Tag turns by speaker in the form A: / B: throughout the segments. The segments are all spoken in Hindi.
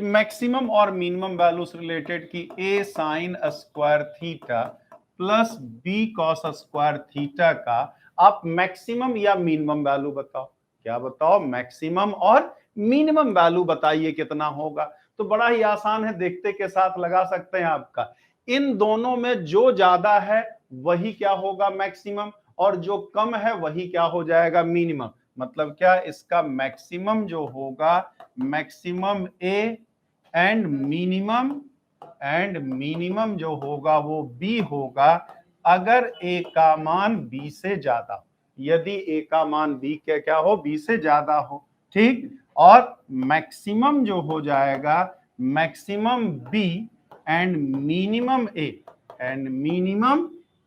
A: कि मैक्सिमम और मिनिमम वैल्यू से रिलेटेड कि A sine square theta plus B cos square theta का आप मैक्सिमम या मिनिमम वैल्यू बताओ। क्या बताओ? मैक्सिमम और मिनिमम वैल्यू बताइए कितना होगा। तो बड़ा ही आसान है, देखते के साथ लगा सकते हैं आपका। इन दोनों में जो ज्यादा है वही क्या होगा? मैक्सिमम, और जो कम है वही क्या हो जाएगा? मिनिमम। मतलब क्या? इसका मैक्सिमम जो होगा, मैक्सिमम ए एंड मिनिमम जो होगा वो बी होगा, अगर ए का मान बी से ज्यादा, यदि ए का मान बी के क्या हो? बी से ज्यादा हो। ठीक। और मैक्सिमम जो हो जाएगा, maximum B and minimum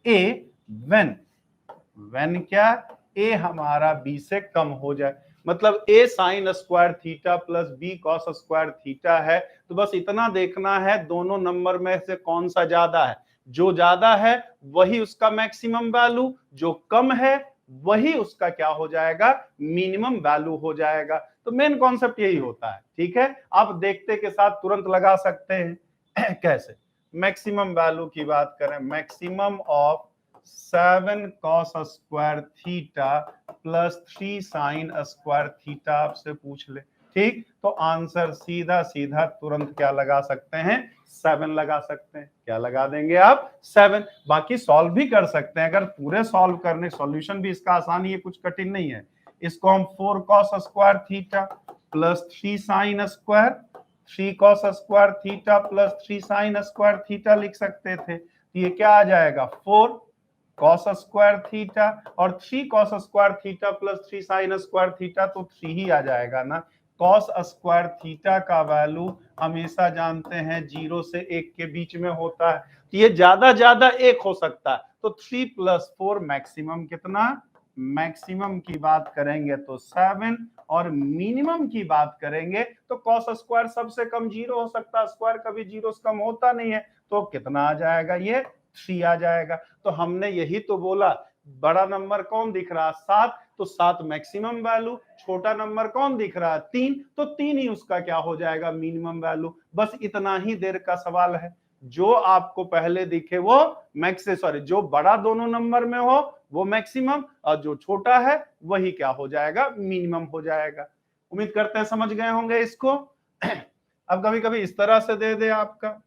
A: A when क्या? ए हमारा बी से कम हो जाए। मतलब A sine square theta plus B cos square theta है, तो बस इतना देखना है दोनों नंबर में से कौन सा ज्यादा है। जो ज्यादा है वही उसका मैक्सिमम वैल्यू, जो कम है वही उसका क्या हो जाएगा? मिनिमम वैल्यू हो जाएगा। तो मेन कॉन्सेप्ट यही होता है। ठीक है, आप देखते के साथ तुरंत लगा सकते हैं। कैसे? मैक्सिमम वैल्यू की बात करें, maximum of 7 cos square theta plus 3 sign square theta आपसे पूछ ले। ठीक, तो आंसर सीधा सीधा तुरंत क्या लगा सकते हैं? 7 लगा सकते हैं। क्या लगा देंगे आप? 7। बाकी सॉल्व भी कर सकते हैं, अगर पूरे सॉल्व करने, सॉल्यूशन भी इसका आसान ही है, कुछ कठिन नहीं है। इसको हम 4 cos square theta plus 3 sine square, 3 cos square theta plus 3 sign square theta लिख सकते थे। तो ये क्या आ जाएगा? 4 cos स्क्वायर थीटा, और 3 cos square theta plus 3 sign square theta, तो 3 ही आ जाएगा ना। cos स्क्वायर थीटा का वैल्यू हमेशा जानते हैं 0 से 1 के बीच में होता है, तो ये ज्यादा 1 हो सकता है। तो 3 + 4 मैक्सिमम कितना? मैक्सिमम की बात करेंगे तो 7, और मिनिमम की बात करेंगे तो cos स्क्वायर सबसे कम 0 हो सकता है, स्क्वायर कभी 0 से कम होता नहीं है, तो कितना आ जाएगा? ये 3 आ जाएगा। तो हमने यही तो बोला, बड़ा नंबर कौन दिख रहा? 7, तो 7 मैक्सिमम वैल्यू। छोटा नंबर कौन दिख रहा? 3, तो 3 ही उसका क्या हो जाएगा? Minimum value. बस इतना ही देर का सवाल है। जो आपको पहले दिखे वो जो बड़ा दोनों नंबर में हो वो मैक्सिमम, और जो छोटा है वही क्या हो जाएगा? मिनिमम हो जाएगा। उम्मीद करते हैं समझ गए होंगे इसको। अब कभी कभी इस तरह से दे दे आपका,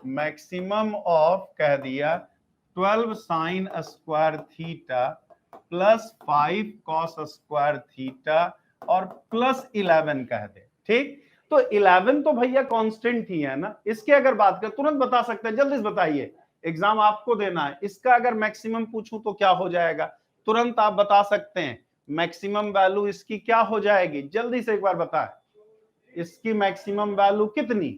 A: मैक्सिमम ऑफ कह दिया 12 sign square theta plus 5 cos square theta और प्लस 11 कह दे। ठीक, तो 11 तो भैया कांस्टेंट ही है ना। इसके अगर बात करें तुरंत बता सकते हैं, जल्दी से बताइए, एग्जाम आपको देना है। इसका अगर मैक्सिमम पूछूं तो क्या हो जाएगा? तुरंत आप बता सकते हैं मैक्सिमम वैल्यू इसकी क्या हो जाएगी? जल्दी से एक बार बताएं, इसकी मैक्सिमम वैल्यू कितनी?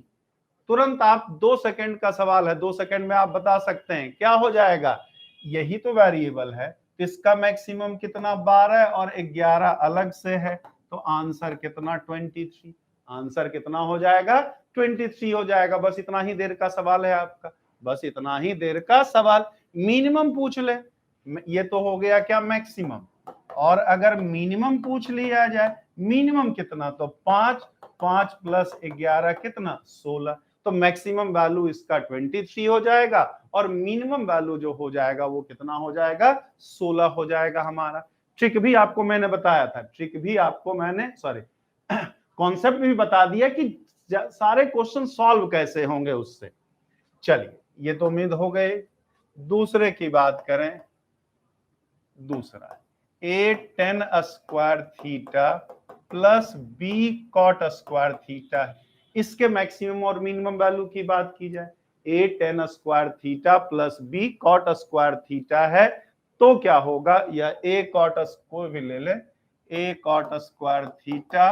A: तुरंत आप 2 सेकंड का सवाल है, 2 सेकंड में आप बता सकते हैं क्या हो जाएगा। यही तो वेरिएबल है, इसका मैक्सिमम कितना? 12 और 11 अलग से है, तो आंसर कितना? 23। आंसर कितना हो जाएगा? 23 हो जाएगा। बस इतना ही देर का सवाल है आपका, बस इतना ही देर का सवाल। मिनिमम पूछ ले, ये तो हो गया क्या? मैक्सिमम। और अगर मिनिमम पूछ लिया जाए, मिनिमम कितना? तो 5 + 11 कितना? 16। तो मैक्सिमम वैल्यू इसका 23 हो जाएगा, और मिनिमम वैल्यू जो हो जाएगा वो कितना हो जाएगा? 16 हो जाएगा हमारा। ट्रिक भी आपको मैंने बताया था, कॉन्सेप्ट भी बता दिया कि सारे क्वेश्चन सॉल्व कैसे होंगे उससे। चलिए, ये तो उम्मीद हो गए। दूसरे की बात करें, दूसरा a tan square theta plus b cot square theta, इसके मैक्सिमम और मिनिमम वैल्यू की बात की जाए, a tan square theta plus b cot square theta है, तो क्या होगा? या a cot को भी ले ले, a cot square theta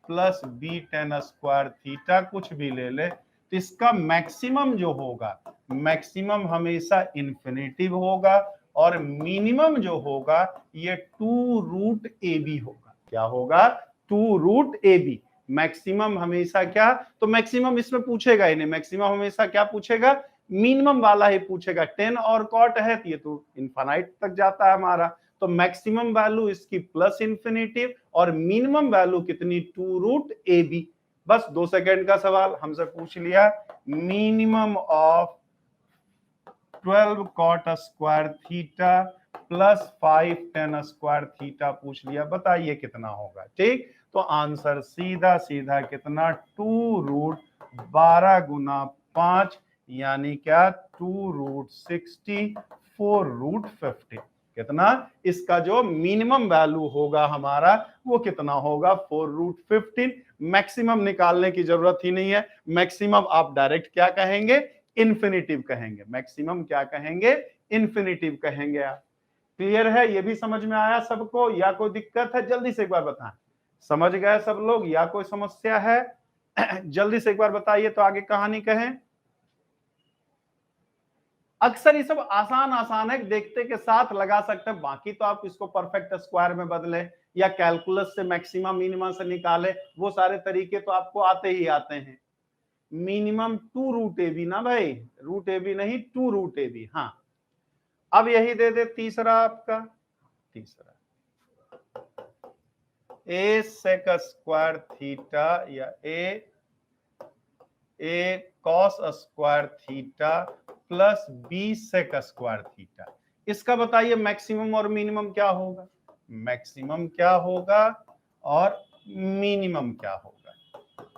A: plus b tan square theta, कुछ भी ले ले, तो इसका मैक्सिमम जो होगा, मैक्सिमम हमेशा इन्फिनिटिव होगा, और मिनिमम जो होगा ये 2√ab होगा। क्या होगा? 2√ab। मैक्सिमम हमेशा क्या? तो मैक्सिमम इसमें पूछेगा ही नहीं, मैक्सिमम हमेशा क्या पूछेगा? मिनिमम वाला ही पूछेगा। 10 और कॉट है तो ये तो इनफाइनाइट तक जाता है हमारा, तो मैक्सिमम वैल्यू इसकी प्लस इन्फिनिटिव, और मिनिमम वैल्यू कितनी? 2√ab। बस 2 सेकंड का सवाल हमसे पूछ लिया, minimum of 12 cot square theta plus 5 tan square theta पूछ लिया, बताइए कितना होगा। ठीक, तो आंसर सीधा सीधा कितना, 2√12 गुना 5 यानी क्या, 2√60 4√50। कितना इसका जो मिनिमम वैल्यू होगा हमारा वो कितना होगा, 4√15। मैक्सिमम निकालने की जरूरत ही नहीं है, मैक्सिमम आप डायरेक्ट क्या कहेंगे, इन्फिनिटिव कहेंगे। मैक्सिमम क्या कहेंगे, इन्फिनिटिव कहेंगे आप। क्लियर है, ये भी समझ में आया सबको या कोई दिक्कत है, जल्दी से एक बार बताएं। समझ गए सब लोग या कोई समस्या है? जल्दी से एक बार बताइए तो आगे कहानी कहें। अक्सर ये सब आसान आसान है, देखते के साथ लगा सकते हैं, बाकी तो आप इसको परफेक्ट स्क्वायर में बदले या कैलकुलस से मैक्सिमम मिनिमम से निकाले, वो सारे तरीके तो आपको आते ही आते हैं। मिनिमम 2√ab ना भाई, √ab नहीं 2√ab। हाँ, अब यही दे दे तीसरा आपका, तीसरा a sec स्क्वायर थीटा या a cos square theta plus b sec square theta, इसका बताइए मैक्सिमम और मिनिमम क्या होगा, मैक्सिमम क्या होगा और मिनिमम क्या होगा,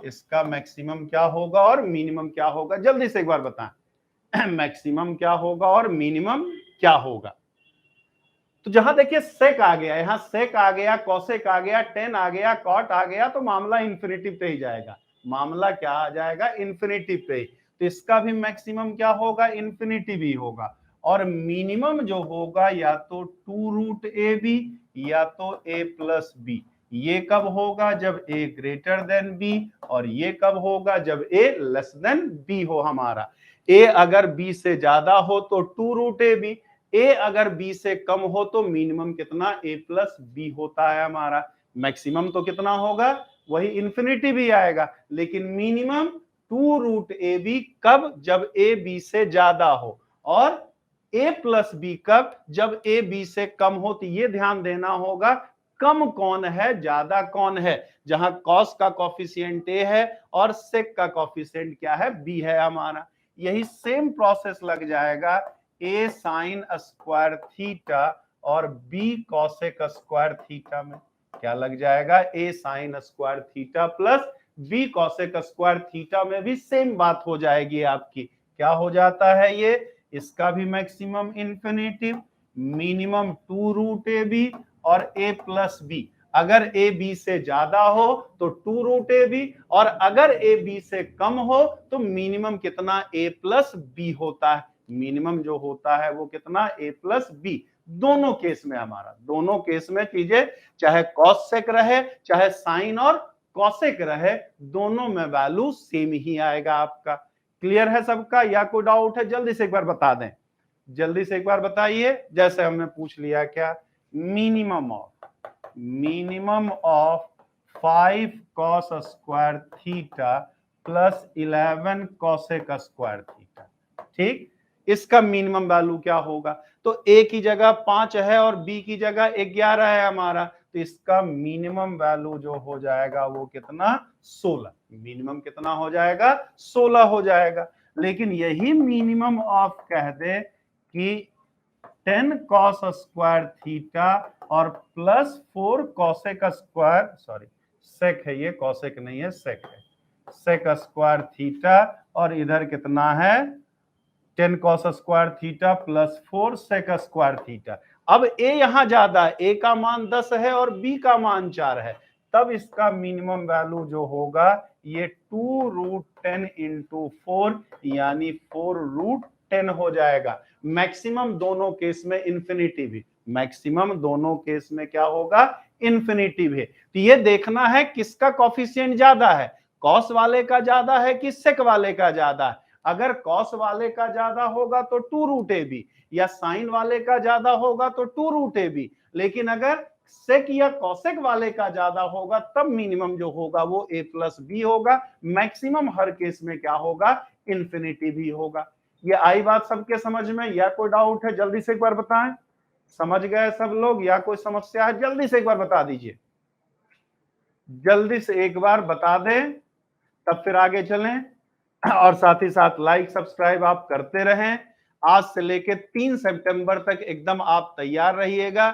A: इसका मैक्सिमम क्या होगा और मिनिमम क्या होगा, जल्दी से एक बार बताएं। मैक्सिमम क्या होगा और मिनिमम क्या होगा। तो जहां देखिए सेक आ गया, यहां सेक आ गया, कॉसेक आ गया, टेन आ गया, कॉट आ गया, तो मामला इन्फिनिटिव पे ही जाएगा। मामला क्या आ जाएगा, इन्फिनिटिव पे। तो इसका भी मैक्सिमम क्या होगा, इन्फिनिटिव ही होगा। और मिनिमम जो होगा या तो 2√ab या तो a प्लस बी। ये कब होगा, जब a ग्रेटर देन b, और ये कब होगा, जब a लेस देन b हो हमारा। a अगर b से ज्यादा हो तो 2√ab, a अगर b से कम हो तो मिनिमम कितना, a प्लस बी होता है हमारा। मैक्सिमम तो कितना होगा, वही इन्फिनिटी भी आएगा, लेकिन मिनिमम 2√ab कब, जब a b से ज्यादा हो, और a प्लस बी कब, जब a b से कम हो। तो ये ध्यान देना होगा, कम कौन है ज्यादा कौन है, जहां cos का कॉफिशिएंट a है और sec का कॉफिशिएंट क्या है, b है हमारा। यही सेम प्रोसेस लग जाएगा a साइन स्क्वायर थीटा और b कॉसेक स्क्वायर थीटा में। क्या लग जाएगा, a sign square theta plus b cosec square theta में भी सेम बात हो जाएगी आपकी। क्या हो जाता है ये, इसका भी मैक्सिमम इन्फिनिटिव, मिनिमम 2√ab और a प्लस बी। अगर a b से ज्यादा हो तो 2√ab, और अगर a b से कम हो तो मिनिमम कितना, a प्लस बी होता है। मिनिमम जो होता है वो कितना, a प्लस बी। दोनों केस में हमारा, दोनों केस में चीजें चाहे कॉस सेक रहे चाहे साइन और कॉसेक रहे, दोनों में वैल्यू सेम ही आएगा आपका। क्लियर है सबका या कोई डाउट है, जल्दी से एक बार बता दें, जल्दी से एक बार बताइए। जैसे हमने पूछ लिया क्या, minimum of 5 cos square theta plus 11 cosec square theta. ठीक, इसका मिनिमम वैल्यू क्या होगा, तो a की जगह 5 है और b की जगह 11 है हमारा, तो इसका मिनिमम वैल्यू जो हो जाएगा वो कितना, 16। मिनिमम कितना हो जाएगा, 16 हो जाएगा। लेकिन यही मिनिमम ऑफ कह दे कि 10 cos स्क्वायर थीटा और plus 4 cosec square, sorry sec है ये, cosec नहीं है सेक है, सेक स्क्वायर थीटा, और इधर कितना है 10 cos square theta plus 4 sec square theta. अब a यहां ज्यादा है, a का मान 10 है और b का मान 4 है, तब इसका मिनिमम वैल्यू जो होगा ये 2√10 इंटू 4 यानी 4√10 हो जाएगा। मैक्सिमम दोनों केस में इन्फिनिटिव है, मैक्सिमम दोनों केस में क्या होगा, इन्फिनिटिव है। तो ये देखना है किसका कॉफिशिएंट ज्यादा है, कॉस वाले का ज्यादा है कि सेक वाले का ज्यादा है। अगर कॉस वाले का ज्यादा होगा तो 2√ab, या साइन वाले का ज्यादा होगा तो 2√ab। लेकिन अगर सेक या कॉसेक वाले का ज्यादा होगा तब मिनिमम जो होगा वो a प्लस बी होगा। मैक्सिमम हर केस में क्या होगा, इन्फिनिटी भी होगा। ये आई बात सबके समझ में या कोई डाउट है, जल्दी से एक बार बताएं। समझ गए सब लोग या कोई समस्या है, जल्दी से एक बार बता दीजिए, जल्दी से एक बार बता दें। तब फिर आगे चलें और साथ ही साथ लाइक सब्सक्राइब आप करते रहें। आज से लेके 3 सितंबर तक एकदम आप तैयार रहिएगा।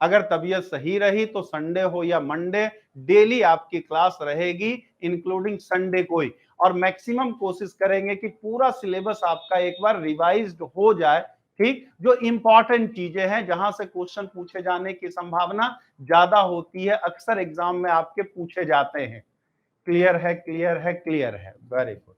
A: अगर तबीयत सही रही तो संडे हो या मंडे डेली आपकी क्लास रहेगी, इंक्लूडिंग संडे को ही। और मैक्सिमम कोशिश करेंगे कि पूरा सिलेबस आपका एक बार रिवाइज्ड हो जाए, ठीक। जो इंपॉर्टेंट चीजें हैं, जहां से क्वेश्चन पूछे जाने की संभावना ज्यादा होती है, अक्सर एग्जाम में आपके पूछे जाते हैं। क्लियर है, क्लियर है, क्लियर है। Very good.